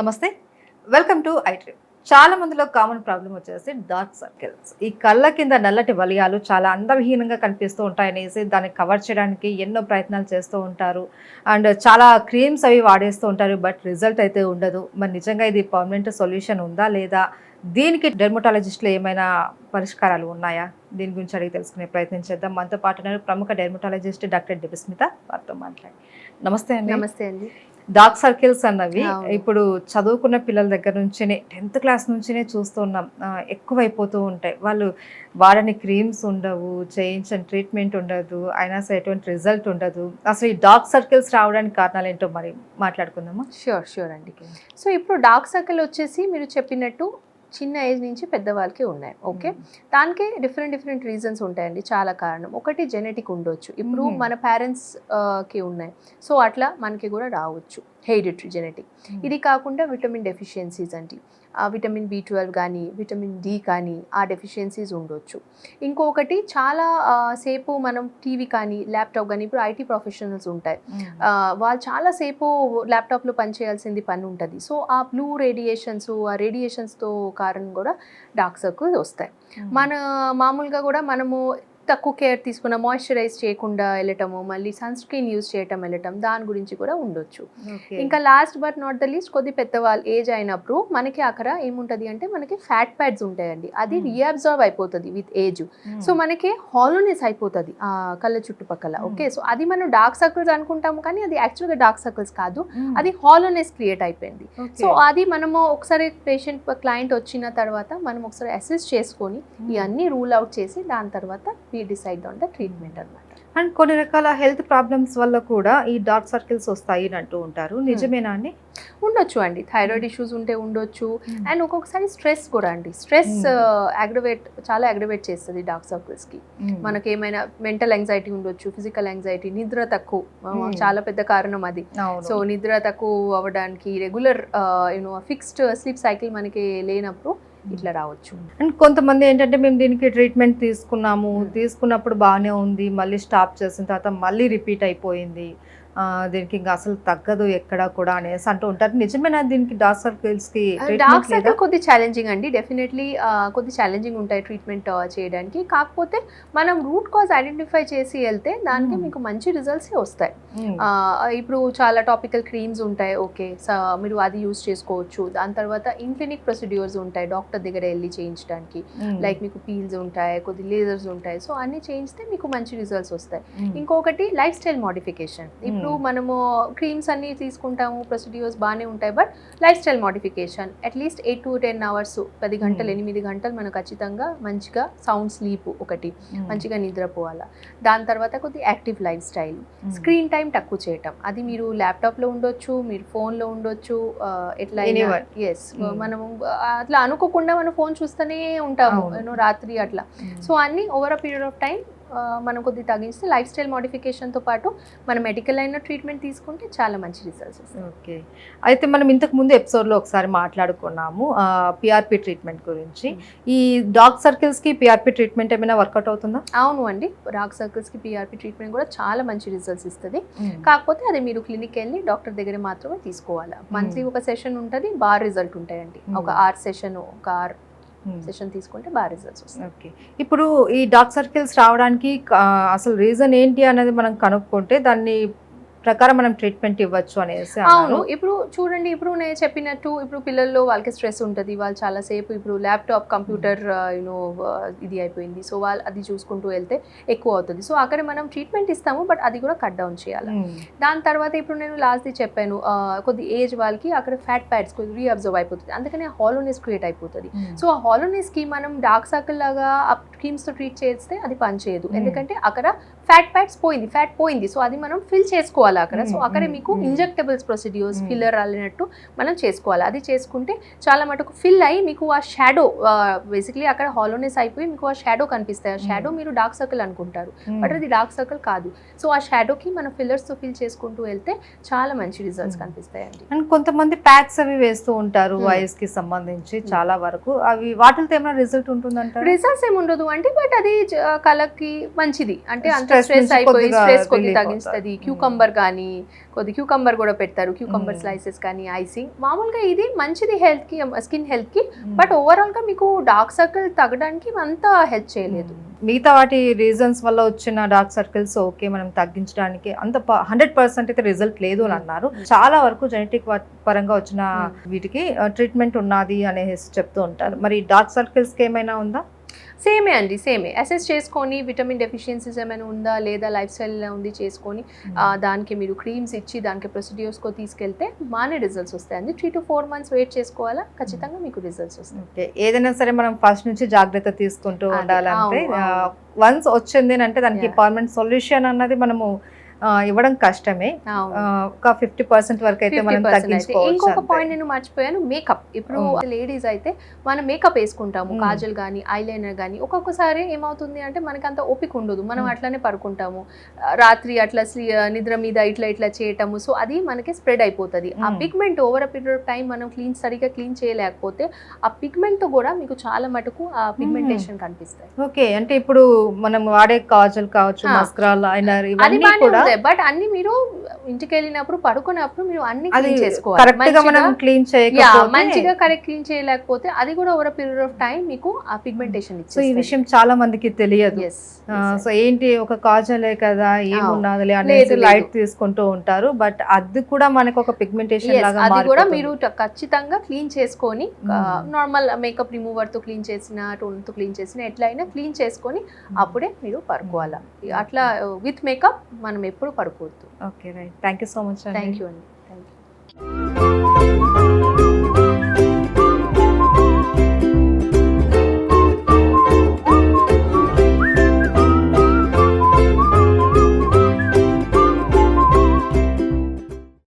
నమస్తే, welcome to ఐట్రీ. చాలా మందిలో కామన్ ప్రాబ్లం వచ్చేసి డార్క్ సర్కిల్స్. ఈ కళ్ళ కింద నల్లటి వలయాలు చాలా అందవిహీనంగా కనిపిస్తూ ఉంటాయనేసి దాన్ని కవర్ చేయడానికి ఎన్నో ప్రయత్నాలు చేస్తూ ఉంటారు. అండ్ చాలా క్రీమ్స్ అవి వాడేస్తూ ఉంటారు, బట్ రిజల్ట్ అయితే ఉండదు. మరి నిజంగా ఇది పర్మనెంట్ సొల్యూషన్ ఉందా లేదా, దీనికి డెర్మటాలజిస్టులు ఏమైనా పరిష్కారాలు ఉన్నాయా? దీని గురించి అడిగి తెలుసుకునే ప్రయత్నం చేద్దాం. మనతో పాటు ప్రముఖ డెర్మటాలజిస్ట్ డాక్టర్ డిబిస్మిత వారితో మాట్లాడి. నమస్తే అండి. నమస్తే అండి. డార్క్ సర్కిల్స్ అన్నవి ఇప్పుడు చదువుకున్న పిల్లల దగ్గర నుంచినే 10th క్లాస్ నుంచినే చూస్తున్నాం, ఎక్కువైపోతూ ఉంటాయి. వాళ్ళు వాడని క్రీమ్స్ ఉండవు, చేయించని ట్రీట్మెంట్ ఉండదు, అయినా సరే ఎటువంటి రిజల్ట్ ఉండదు. అసలు ఈ డార్క్ సర్కిల్స్ రావడానికి కారణాలు ఏంటో మరి మాట్లాడుకుందామా? షూర్ అండి. సో ఇప్పుడు డార్క్ సర్కిల్ వచ్చేసి మీరు చెప్పినట్టు చిన్న ఏజ్ నుంచి పెద్దవాళ్ళకి ఉన్నాయి. ఓకే, దానికి డిఫరెంట్ రీజన్స్ ఉంటాయండి. చాలా కారణం. ఒకటి జెనెటిక్ ఉండొచ్చు. ఇప్పుడు మన పేరెంట్స్ కి ఉన్నాయి, సో అట్లా మనకి కూడా రావచ్చు, హెరిడిటరీ జెనెటిక్. ఇది కాకుండా విటమిన్ డెఫిషియన్సీస్ అంటే విటమిన్ B12 కానీ విటమిన్ D కానీ ఆ డెఫిషియన్సీస్ ఉండొచ్చు. ఇంకొకటి చాలా సేపు మనం టీవీ కానీ ల్యాప్టాప్ కానీ, ఇప్పుడు IT ప్రొఫెషనల్స్ ఉంటాయి, వాళ్ళు చాలాసేపు ల్యాప్టాప్లో పనిచేయాల్సింది పని ఉంటుంది. సో ఆ బ్లూ రేడియేషన్స్, ఆ రేడియేషన్స్తో కారణం కూడా డార్క్ సర్కిల్స్ వస్తాయి. మన మామూలుగా కూడా మనము తక్కువ కేర్ తీసుకున్న, మాయిశ్చరైజ్ చేయకుండా వెళ్ళటము, మళ్ళీ సన్ స్క్రీన్ యూజ్ చేయటం వెళ్ళటం, దాని గురించి కూడా ఉండొచ్చు. ఇంకా last but not the least, కొద్ది పెద్దవాళ్ళు ఏజ్ అయినప్పుడు మనకి అక్కడ ఏముంటుంది అంటే మనకి ఫ్యాట్ ప్యాడ్స్ ఉంటాయండి, అది రీఅబ్జర్వ్ అయిపోతుంది విత్ ఏజ్. సో మనకి హాలోనెస్ అయిపోతుంది ఆ కళ్ళ చుట్టుపక్కల. ఓకే, సో అది మనం డార్క్ సర్కిల్స్ అనుకుంటాము, కానీ అది యాక్చువల్గా డార్క్ సర్కిల్స్ కాదు, అది హాలోనెస్ క్రియేట్ అయిపోయింది. సో అది మనము ఒకసారి పేషెంట్ క్లయింట్ వచ్చిన తర్వాత మనం ఒకసారి అసెస్ చేసుకొని ఇవన్నీ రూల్ అవుట్ చేసి దాని తర్వాత we decide on the treatment అన్నమాట. అండ్ కొన్ని రకాల హెల్త్ ప్రాబ్లమ్స్ వల్ల కూడా ఈ డార్క్ సర్కిల్స్ వస్తాయి అని అంటూ ఉంటారు, నిజమేనా అండి? ఉండొచ్చు అండి, థైరాయిడ్ ఇష్యూస్ ఉంటే ఉండొచ్చు. అండ్ ఒక్కొక్కసారి స్ట్రెస్ కూడా అండి, స్ట్రెస్ చాలా అగ్రవేట్ చేస్తుంది డార్క్ సర్కిల్స్కి. మనకి ఏమైనా మెంటల్ యాంగ్జైటీ ఉండొచ్చు, ఫిజికల్ యాంగ్జైటీ, నిద్ర తక్కువ చాలా పెద్ద కారణం అది. సో నిద్ర తక్కువ అవ్వడానికి, రెగ్యులర్ ఫిక్స్డ్ స్లీప్ సైకిల్ మనకి లేనప్పుడు ఇట్లా రావచ్చు. అండ్ కొంతమంది ఏంటంటే మేము దీనికి ట్రీట్మెంట్ తీసుకున్నప్పుడు బాగానే ఉంది, మళ్ళీ స్టాప్ చేసిన తర్వాత మళ్ళీ రిపీట్ అయిపోయింది, దీనికి ఇంకా అసలు తగ్గదు ఎక్కడా కూడా అనేసి అంటూ ఉంటారు. నిజమేనా దీనికి డార్క్ సర్కిల్స్కి? డార్క్ సర్కిల్ కొద్ది ఛాలెంజింగ్ అండి, డెఫినెట్లీ కొద్ది ఛాలెంజింగ్ ఉంటాయి ట్రీట్మెంట్ చేయడానికి. కాకపోతే మనం రూట్ కాజ్ ఐడెంటిఫై చేసి వెళ్తే దానికి మీకు మంచి రిజల్ట్స్ వస్తాయి. ఇప్పుడు చాలా టాపికల్ క్రీమ్స్ ఉంటాయి, ఓకే, మీరు అది యూస్ చేసుకోవచ్చు. దాని తర్వాత ఇన్క్లినిక్ ప్రొసీడ్యూర్స్ ఉంటాయి, డాక్టర్ దగ్గర వెళ్ళి చేయించడానికి. లైక్ మీకు పీల్స్ ఉంటాయి, కొద్ది లేజర్స్ ఉంటాయి, సో అన్ని చేయిస్తే మీకు మంచి రిజల్ట్స్ వస్తాయి. ఇంకొకటి లైఫ్ స్టైల్ మోడిఫికేషన్. ఇప్పుడు మనము క్రీమ్స్ అన్ని తీసుకుంటాము, ప్రొసీడ్యూర్స్ బాగానే ఉంటాయి, but life style modification at least 8 to 10 hours, 10 గంటలు 8 గంటలు మనం ఖచ్చితంగా మంచిగా సౌండ్ స్లీప్, ఒకటి మంచిగా నిద్రపోవాలా. దాని తర్వాత కొద్ది active life style, screen time తక్కువ చేయటం. అది మీరు ల్యాప్టాప్లో ఉండొచ్చు, మీరు ఫోన్లో ఉండొచ్చు, ఎట్లా ఎస్ మనము అట్లా అనుకోకుండా మనం ఫోన్ చూస్తూనే ఉంటాము రాత్రి అట్లా. సో అన్ని over a period of time మనం కొద్దిగా తగ్గిస్తే లైఫ్ స్టైల్ మోడిఫికేషన్తో పాటు మనం మెడికల్ అయిన ట్రీట్మెంట్ తీసుకుంటే చాలా మంచి రిజల్ట్స్ వస్తాయి. ఓకే, అయితే మనం ఇంతకు ముందు ఎపిసోడ్లో ఒకసారి మాట్లాడుకున్నాము PRP ట్రీట్మెంట్ గురించి. ఈ డార్క్ సర్కిల్స్కి PRP ట్రీట్మెంట్ ఏమైనా వర్కౌట్ అవుతుందా? అవును అండి, డార్క్ సర్కిల్స్కి PRP ట్రీట్మెంట్ కూడా చాలా మంచి రిజల్ట్స్ ఇస్తుంది. కాకపోతే అది మీరు క్లినిక్ వెళ్ళి డాక్టర్ దగ్గర మాత్రమే తీసుకోవాలి. మంత్లీ ఒక సెషన్ ఉంటుంది, బాగా రిజల్ట్ ఉంటాయండి. ఒక 6 సెషన్, ఒక 6 సెషన్ తీసుకుంటే బాగా రిజల్ట్స్ వస్తాయి. ఓకే, ఇప్పుడు ఈ డార్క్ సర్కిల్స్ రావడానికి అసలు రీజన్ ఏంటి అనేది మనం కనుక్కుంటే దాన్ని ప్రకారం మనం ట్రీట్మెంట్ ఇవ్వచ్చు అనేసి. అవును, ఇప్పుడు చూడండి, ఇప్పుడు నేను చెప్పినట్టు ఇప్పుడు పిల్లల్లో వాళ్ళకి స్ట్రెస్ ఉంటుంది, వాళ్ళు చాలాసేపు ఇప్పుడు ల్యాప్టాప్, కంప్యూటర్ ఇది అయిపోయింది, సో వాళ్ళు అది చూసుకుంటూ వెళ్తే ఎక్కువ అవుతుంది. సో అక్కడ మనం ట్రీట్మెంట్ ఇస్తాము, బట్ అది కూడా కట్ డౌన్ చేయాలి. దాని తర్వాత ఇప్పుడు నేను లాస్ట్ది చెప్పాను, కొద్ది ఏజ్ వాళ్ళకి అక్కడ ఫ్యాట్ ప్యాడ్స్ కొద్ది రీఅబ్జర్వ్ అయిపోతుంది, అందుకని హాలోనెస్ క్రియేట్ అయిపోతుంది. సో ఆ హాలోనెస్కి మనం డార్క్ సర్కిల్ లాగా క్రీమ్స్తో ట్రీట్ చేస్తే అది పనిచేయదు, ఎందుకంటే అక్కడ ఫ్యాట్ పోయింది, సో అది మనం ఫిల్ చేసుకోవాలి అక్కడ. సో అక్కడ మీకు ఇంజెక్టబుల్స్ ప్రొసీడ్యూర్స్, ఫిల్లర్ అల్లినట్టు మనం చేసుకోవాలి. అది చేసుకుంటే చాలా మటుకు ఫిల్ అయ్యి మీకు ఆ షాడో, బేసిక్లీ అక్కడ హాలోనెస్ అయిపోయి మీకు ఆ షాడో కనిపిస్తాయి. ఆ షాడో మీరు డార్క్ సర్కిల్ అనుకుంటారు, బట్ అది డార్క్ సర్కిల్ కాదు. సో ఆ షాడోకి మనం ఫిల్లర్స్తో ఫిల్ చేసుకుంటూ వెళ్తే చాలా మంచి రిజల్ట్స్ కనిపిస్తాయండి. అండ్ కొంతమంది ప్యాక్స్ అవి వేస్తూ ఉంటారు ఐస్ కి సంబంధించి, చాలా వరకు అవి వాటితో ఏమైనా రిజల్ట్ ఉంటుందంటారు? రిజల్ట్స్ ఏముండదు అంటే, బట్ అది కళ్ళకి మంచిది అంటే అంత stress స్ట్రెస్ నుంచి అయిపోయి కొద్దిగా స్ట్రెస్ కొద్ది relief తగ్గిస్తుంది. అవుతారు. క్యూకంబర్ కానీ కొద్ది క్యూకంబర్ కూడా పెడతారు, క్యూకంబర్ స్లైసెస్ కానీ ఐసింగ్. మామూలుగా ఇది మంచిది హెల్త్కి, స్కిన్ హెల్త్కి. బట్ ఓవరాల్గా మీకు డార్క్ సర్కిల్ తగ్గడానికి అంత హెల్ప్ చేయలేదు. మిగతా వాటి రీజన్స్ వల్ల వచ్చిన డార్క్ సర్కిల్స్ ఓకే మనం తగ్గించడానికి అంత 100% అయితే రిజల్ట్ లేదు అని అన్నారు. చాలా వరకు జెనెటిక్ పరంగా వచ్చిన వీటికి ట్రీట్మెంట్ ఉన్నది అనేసి చెప్తూ ఉంటారు. మరి డార్క్ సర్కిల్స్ కి ఏమైనా ఉందా? సేమే అండి, సేమే. అసెస్ చేసుకొని విటమిన్ డెఫిషియన్సీస్ ఏమైనా ఉందా లేదా లైఫ్ స్టైల్ ఎలా ఉంది చేసుకొని దానికి మీరు క్రీమ్స్ ఇచ్చి దానికి ప్రొసీడ్యూర్స్కో తీసుకెళ్తే బాగానే రిజల్ట్స్ వస్తాయండి. 3 to 4 months వెయిట్ చేసుకోవాలా, ఖచ్చితంగా మీకు రిజల్ట్స్ వస్తాయి. ఓకే, ఏదైనా సరే మనం ఫస్ట్ నుంచి జాగ్రత్త తీసుకుంటూ ఉండాలంటే వన్స్ వచ్చింది అంటే దానికి పర్మనెంట్ సొల్యూషన్ అన్నది మనము ఇవ్వడం కష్టమే. ఒక 50% వరకు అయితే మనం తగ్గించుకోవచ్చు. ఇంకొక పాయింట్ నేను మర్చిపోయాను, మేకప్. ఇప్పుడు లేడీస్ అయితే మనం మేకప్ వేసుకుంటాము, కాజల్ కానీ ఐలైనర్ కానీ. ఒక్కొక్కసారి ఏమవుతుంది అంటే మనకి అంత ఓపిక ఉండదు, మనం అట్లానే పడుకుంటాము రాత్రి, అట్లా నిద్ర మీద ఇట్లా ఇట్లా చేయటము. సో అది మనకి స్ప్రెడ్ అయిపోతుంది. ఆ pigment over a period of time మనం సరిగా క్లీన్ చేయలేకపోతే ఆ పిగ్మెంట్ తో కూడా మీకు చాలా మటుకు ఆ పిగ్మెంటేషన్ కనిపిస్తాయి. ఓకే, అంటే ఇప్పుడు మనం వాడే కాజల్ కావచ్చు, మస్కరా, లైనర్, ఇవన్నీ కూడా బట్ అన్ని మీరు ఇంటికి వెళ్ళినప్పుడు పడుకున్నప్పుడు మీరు అన్ని క్లీన్ కరెక్ట్ గా చేసుకోవాలి. మనం క్లీన్ చేయకపోతే మంచిగా కరెక్ట్ క్లీన్ చేయలేకపోతే అది కూడా ఓవర్ పీరియడ్ ఆఫ్ టైం మీకు ఆ పిగ్మెంటేషన్ సో ఈ విషయం చాలా మందికి తెలియదు. సో ఏంటి ఒక కాజలే కదా ఏమున్నదిలే అనేది లైట్ తీసుకుంటూ ఉంటారు. బట్ అది కూడా మనకు ఒక పిగ్మెంటేషన్ లాగా అది కూడా మీరు ఖచ్చితంగా క్లీన్ చేసుకొని నార్మల్ మేకప్ రిమూవర్ తో క్లీన్ చేసిన, టోన్ తో క్లీన్ చేసిన, ఎట్లయినా క్లీన్ చేసుకొని అప్పుడే మీరు పడుకోవాలా. అట్లా విత్ మేకప్ మనం ఎప్పుడు పడుకోవద్దు. Okay, right. Thank you so much. Thank you అండి.